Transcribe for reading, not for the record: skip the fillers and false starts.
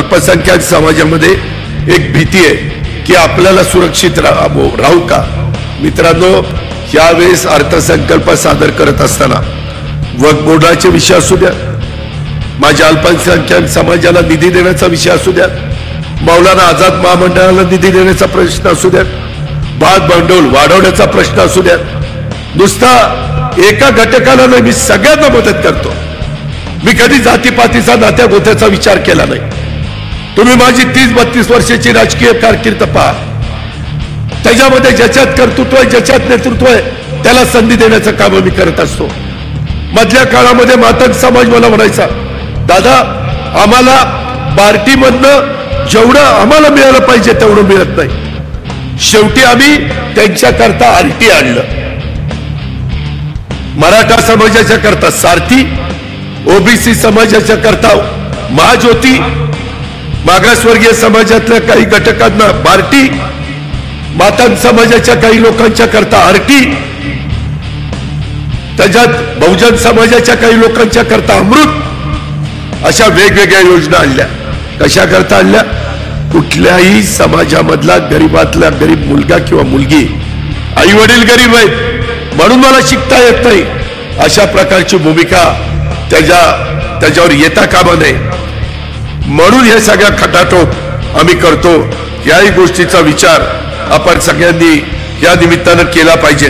अल्पसंख्याक समाजामध्ये एक भीती आहे की आपल्याला सुरक्षित राहू का। मित्रांनो, यावेळेस अर्थसंकल्प सादर करत असताना वक्फ बोर्डाचे विषय असू द्या, माझ्या अल्पसंख्याक समाजाला निधी देण्याचा विषय असू द्या, मौलाना आझाद महामंडळाला निधी देण्याचा प्रश्न असू द्या, भाग भांडवल वाढवण्याचा प्रश्न असू द्या, नुसता एका घटकाला नाही, मी सगळ्यांना मदत करतो। मी कधी जातीपातीचा नात्या गोत्याचा विचार केला नाही। तुम्ही माझी 30-32 वर्षाची राजकीय कारकीर्द पहा, त्याच्यामध्ये ज्याच्यात कर्तृत्व आहे, ज्याच्यात नेतृत्व आहे, त्याला संधी देण्याचं काम मी करत असतो। मधल्या काळामध्ये मातंग समाज मला म्हणायचा, दादा आम्हाला बार्टीमधनं जेवढं आम्हाला मिळालं पाहिजे तेवढं मिळत नाही। शेवटी आम्ही त्यांच्याकरता आरटी आणलं, मराठा समाजाच्या करता सारथी, ओबीसी समाजाच्या करता महाज्योती, मागासवर्गीय समाजातल्या काही घटकांना बार्टी, मातंग समाजाच्या काही लोकांच्या करता आरटी, त्याच्यात बहुजन समाजाच्या काही लोकांच्या करता अमृत, अशा वेगवेगळ्या योजना आणल्या। कशा करता आणल्या? कुठल्याही समाजामधला गरीबातला गरीब मुलगा किंवा मुलगी, आई वडील गरीब आहेत म्हणून मला शिकता येत नाही, अशा प्रकारची भूमिका त्याच्यावर येता कामा नये। म्हणून हे सगळ्या खटाटोप आम्ही करतो। याही गोष्टीचा विचार आपण सगळ्यांनी या निमित्तानं केला पाहिजे।